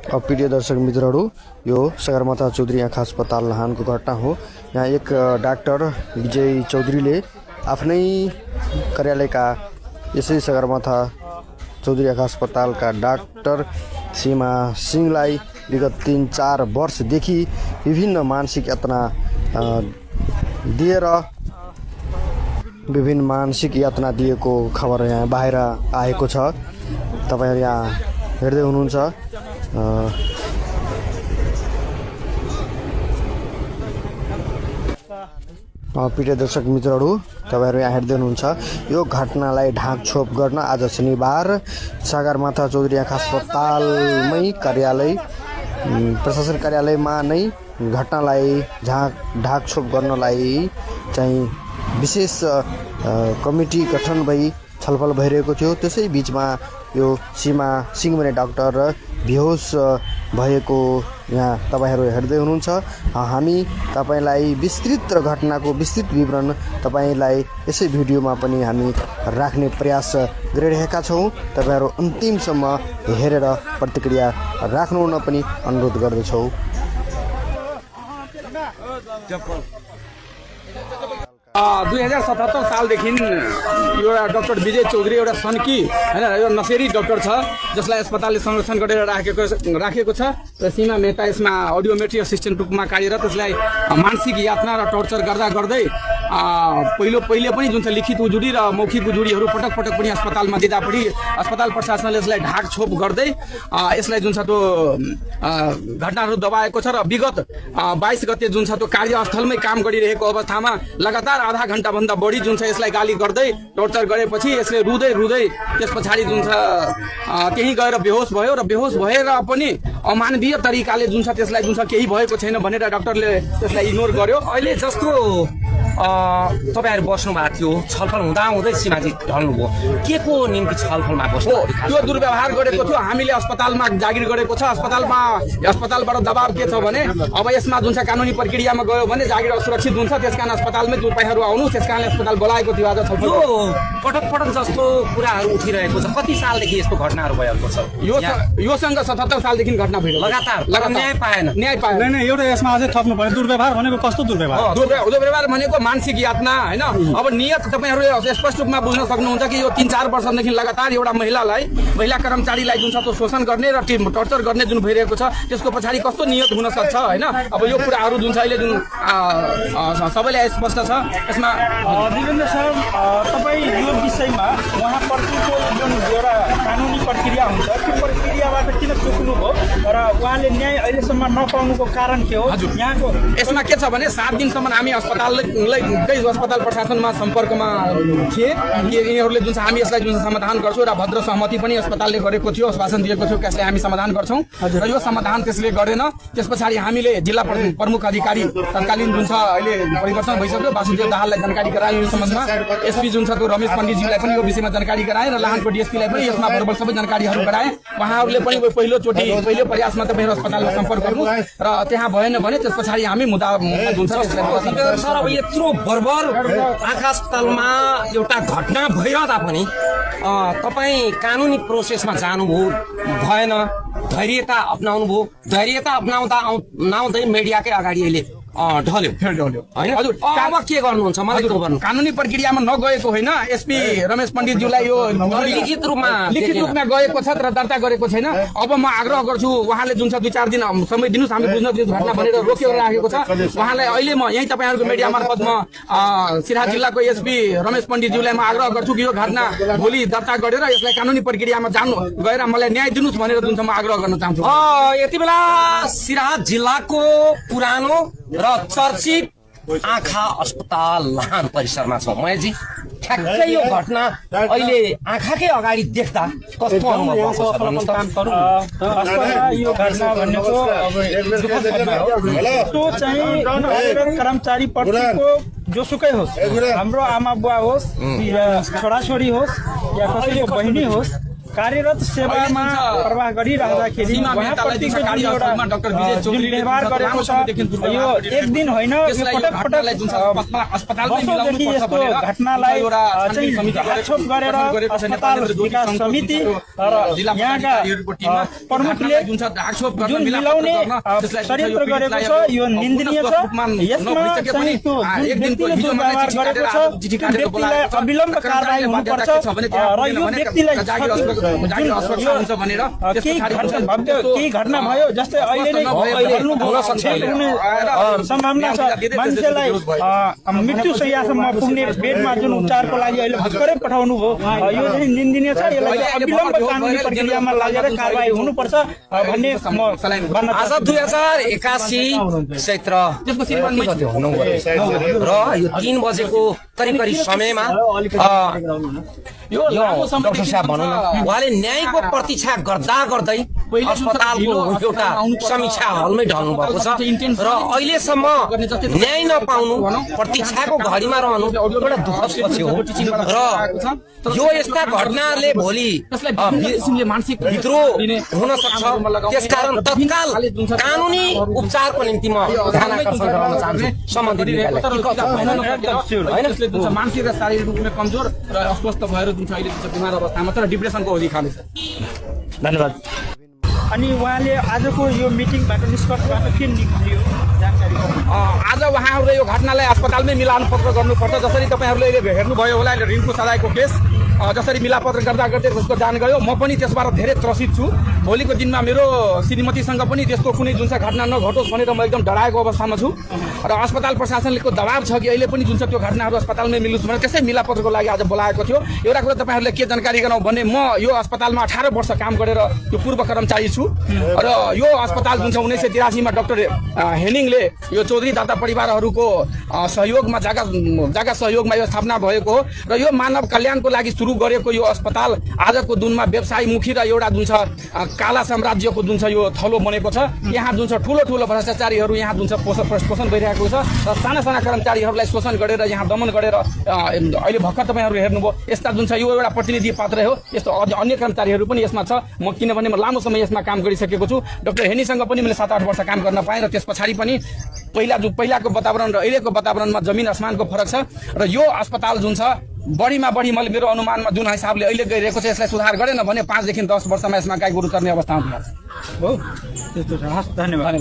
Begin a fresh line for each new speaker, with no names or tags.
प्रिय दर्शक मित्रहरू, यो सगरमाथा चौधरी आँखा अस्पताल लाहानको घटना हो। यहाँ एक डाक्टर विजय चौधरीले आफ्नै कार्यालयका यसै सगरमाथा चौधरी आँखा अस्पतालका डाक्टर सीमा सिंहलाई विगत 3-4 वर्षदेखि विभिन्न मानसिक यातना दिएको खबर यहाँ बाहिर आएको छ। तपाईहरु यहाँ हेर्दै हुनुहुन्छ। प्रिय दर्शक मित्रहरू, तपाईहरु यहाँ हेर्दै हुनुहुन्छ। यो घटनालाई ढाकछोप गर्न आज शनिबार सगरमाथा चौधरी आँखा अस्पतालमै प्रशासन कार्यालयमा नै घटनालाई ढाकछोप गर्नलाई चाहिँ विशेष कमिटी गठन भई छलफल भइरहेको थियो। त्यसै बीचमा यो सीमा सिंह भन्ने डाक्टर बेहोस भएको यहाँ तपाईहरु हेर्दै हुनुहुन्छ। हामी तपाईलाई विस्तृत र घटनाको विस्तृत विवरण तपाईलाई यसै भिडियोमा पनि हामी राख्ने प्रयास गरिरहेका छौं। तपाईहरु अन्तिमसम्म हेरेर प्रतिक्रिया राख्नुहुन पनि अनुरोध गर्दछौं।
2077 सालदेखि एउटा डाक्टर विजय चौधरी एउटा सन्की हैन यो नसेरी डाक्टर छ जसलाई अस्पतालले संरक्षण गरेर राखेको छ र सीमा मेहता यसमा अडियोमेट्री असिस्टेन्ट रूपमा कार्यरत। त्यसलाई मानसिक यातना र टर्चर गर्दा गर्दै पहिले पनि जुन चाहिँ लिखित उजुरी र मौखिक उजुरीहरू पटक पनि अस्पतालमा दिँदा पनि अस्पताल प्रशासनले यसलाई ढाकछोप गर्दै यसलाई जुन छ त्यो घटनाहरू दबाएको छ र विगत 22 गते जुन छ त्यो कार्यस्थलमै काम गरिरहेको अवस्थामा लगातार आधा घण्टा भन्दा बढी जुन छ यसलाई गाली गर्दै टर्चर गरेपछि यसले रुँदै त्यस पछाडि जुन छ त्यही गएर बेहोस भयो र बेहोस भएर पनि अमानवीय तरिकाले जुन छ त्यसलाई जुन छ केही भएको छैन भनेर डाक्टरले त्यसलाई इग्नोर गर्यो।
अहिले जस्तो तपाईहरु बस्नु भएको थियो छलफल हुँदै सीमाजी ढल्नुभयो के को निम्ति छलफलमा बस्नु
त्यो दुर्व्यवहार गरेको थियो। हामीले अस्पतालमा जागिर गरेको छ। अस्पतालबाट दबाव के छ भने अब यसमा जुन छ कानुनी प्रक्रियामा गयो भने जागिर असुरक्षित हुन्छ। त्यसकारण अस्पतालमै तपाईहरु आउनु त्यसकारण अस्पताल बोलाएको थियो आज छलफल।
पटक जस्तो कुराहरू उठिरहेको छ। कति सालदेखि यस्तो घटनाहरू भएको छ?
योसँग 77 सालदेखि घटना भइरहेको
लगातार न्याय पाएन।
नै एउटा यसमा अझै थप्नु पर्यो। दुर्व्यवहार भनेको कस्तो दुर्व्यवहार?
दुर्व्यवहार भनेको मानसिक यातना हैन। अब नियत तपाईहरु स्पष्ट रूपमा बुझ्न सक्नुहुन्छ कि यो 3-4 वर्षदेखि लगातार एउटा महिला कर्मचारीलाई जुन छ त्यो शोषण गर्ने र टर्चर गर्ने जुन भइरहेको छ त्यसको पछाडि कस्तो नियत हुन सक्छ हैन। अब यो कुराहरू जुन छ अहिले जुन सबैलाई स्पष्ट छ। यसमा
दिवेन्द्र सर तपाई यो विषयमा उहाँ प्रतिको जुन एउटा कानुनी प्रक्रिया हुन्छ त्यो प्रक्रियाबाट किन चुक्नु भयो र उहाँले न्याय अहिलेसम्म नपाउनुको कारण के हो? यहाँको
यसमा के छ भने 7 दिनसम्म हामी अस्पताल प्रशासनमा सम्पर्कमा थिए कि यिनीहरूले जुन छ हामी यसलाई जुन समाधान गर्छौँ र भद्र सहमति पनि अस्पतालले गरेको थियो, आश्वासन दिएको थियो कि यसलाई हामी समाधान गर्छौँ र यो समाधान त्यसले गरेन। त्यस पछाडि हामीले जिल्ला प्रमुख अधिकारी तत्कालीन जुन छ अहिले परिवर्तन भइसक्यो वासुदेव दाहाललाई जानकारी गरायो यो सम्बन्धमा। एसपी जुन छ त्यो रमेश पण्डितजीलाई पनि यो विषयमा जानकारी गराए र लाहानको डिएसपीलाई पनि यसमा बरोबर सबै जानकारीहरू गराए। उहाँहरूले पनि पहिलो प्रयासमा तपाईहरु अस्पतालमा सम्पर्क गर्नु र त्यहाँ भएन भने त्यस पछाडि हामी मुद्दा जुन छ
सर अब यत्रो बर्बर आँखा अस्पतालमा एउटा घटना भइरहँदा पनि तपाईँ कानुनी प्रोसेसमा जानुभयो भएन, धैर्यता अप्नाउँदै मिडियाकै अगाडि अहिले ढल्यो हैन। हजुर अब के गर्नुहुन्छ मलाई त्यो भन्नु।
कानुनी प्रक्रियामा नगएको होइन। एसपी रमेश पण्डितज्यूलाई यो
लिखित रूपमा
गएको छ तर दर्ता गरेको छैन। अब म आग्रह गर्छु उहाँले जुन छ 2-4 दिन समय दिनुस्, हामी बुझ्न दिनुस् घटना भनेर रोकेर राखेको छ। उहाँलाई अहिले म यही तपाईहरुको मिडिया मार्फत म सिराहा जिल्लाको एसपी रमेश पण्डितज्यूलाई म आग्रह गर्छु कि यो घटना भोलि दर्ता गरेर यसलाई कानुनी प्रक्रियामा गएर मलाई न्याय दिनुस् भनेर जुन छ म आग्रह गर्न चाहन्छु।
यति बेला सिराहा जिल्लाको पुरानो र चर्चित आँखा अस्पताल लाहान परिसरमा छौँ। मयजी ठ्याक्कै यो घटना अहिले आँखाकै अगाडि देख्दा कस्तो अनुभव
यो घटना भनेको त्यो चाहिँ कर्मचारी प्रतिको जोसुकै होस्, हाम्रो आमा बुवा होस् या छोराछोरी होस् या कसैको बहिनी होस्, कार्यरत सेवामा प्रवाह गरिराख्दाखेरि उहाँप्रतिको जुन एउटा जुन व्यवहार गरेको छ यो एक दिन होइन, यो पटक पटक वर्षौँदेखि यस्तो घटनालाई चाहिँ ढाकछोप गरेर अस्पताल विकास समिति र यहाँका प्रमुखले जुन मिलाउने षड्यन्त्र गरेको छ यो निन्दनीय छ। यसमा चाहिँ त्यो जुन व्यक्तिले जो व्यवहार गरेको छ त्यो व्यक्तिलाई अविलम्ब कारबाही हुनुपर्छ र यो व्यक्तिलाई केही घटना भयो जस्तै अहिले नै हुने सम्भावना छ, मान्छेलाई मृत्युशय्यासम्म पुग्ने बेडमा जुन उपचारको लागि अहिले भर्खरै पठाउनु भयो, यो चाहिँ निन्दनीय छ। यसलाई अविलम्ब कानुनी प्रक्रियामा लागेर कारबाही हुनुपर्छ भन्ने म भन्न
आज 2081 चैत्र र यो 3 बजेको करिब समयमा यो डाक्टर साहब भनौँ न उहाँले न्यायको प्रतीक्षा गर्दा गर्दै अस्पतालको एउटा समीक्षा हलमै ढल्नु भएको छ र अहिलेसम्म न्याय नपाउनु, प्रतीक्षाको घडीमा रहनु एउटा दुःखद पक्ष हो र यो यस्ता घटनाहरूले भोलि विद्रोह हुन सक्छ। त्यसकारण तत्काल कानुनी उपचारको निम्ति म ध्यान आकर्षण गर्न चाहन्छु सम्बन्धित
निकायलाई। मानसिक र शारीरिक रूपमा कमजोर र अस्वस्थ भएर जुन छ अहिले जुन बिमार अवस्थामा छ र डिप्रेसनको अवधि खाँदैछ।
धन्यवाद। अनि उहाँले आजको यो मिटिङबाट निष्कर्षबाट के निक्लियो जानकारी?
आज उहाँहरूले यो घटनालाई अस्पतालमै मिलानपत्र गर्नुपर्छ। जसरी तपाईँहरूले हेर्नुभयो होला रिङ्कु सदायको केस, जसरी मिलापत्र गर्दा गर्दै त्यसको जान गयो। म पनि त्यसबाट धेरै त्रसित छु। भोलिको दिनमा मेरो श्रीमतीसँग पनि त्यस्तो कुनै जुन चाहिँ घटना नघटोस् भनेर म एकदम डराएको अवस्थामा छु र अस्पताल प्रशासनको दबाब छ कि अहिले पनि जुन चाहिँ त्यो घटनाहरू अस्पतालमै मिलोस् भनेर त्यसै मिलापत्रको लागि आज बोलाएको थियो। एउटा कुरा तपाईँहरूले के जानकारी गराउँ भने म यो अस्पतालमा 18 वर्ष काम गरेर यो पूर्व कर्मचारी छु र यो अस्पताल जुन छ 1983 मा डाक्टर हेनिङले यो चौधरी दाता परिवारहरूको सहयोगमा जग्गा सहयोगमा यो स्थापना भएको हो र यो मानव कल्याणको लागि सुरु गरेको यो अस्पताल आजको दिनमा व्यवसायमुखी र एउटा जुन छ काला साम्राज्यको जुन छ यो थलो बनेको छ। यहाँ जुन छ ठुलो ठुलो भ्रष्टाचारीहरू यहाँ जुन छ पोषण भइरहेको छ र साना साना कर्मचारीहरूलाई शोषण गरेर यहाँ दमन गरेर अहिले भर्खर तपाईँहरू हेर्नुभयो यस्ता जुन छ यो एउटा प्रतिनिधि पात्र हो। यस्तो अन्य कर्मचारीहरू पनि यसमा छ। म किनभने म लामो समय यसमा काम गरिसकेको छु। डाक्टर हेनीसँग पनि मैले 7-8 वर्ष काम गर्न पाएँ र त्यस पछाडि पनि पहिलाको वातावरण र अहिलेको वातावरणमा जमिन आसमानको फरक छ र यो अस्पताल जुन छ बढीमा बढी मैले मेरो अनुमानमा जुन हिसाबले अहिले गइरहेको छ यसलाई सुधार गरेन भने 5 देखि 10 वर्षमा यसमा गाई गोरु चर्ने अवस्था आउँछ।
हो त्यस्तो छ। हस्, धन्यवाद।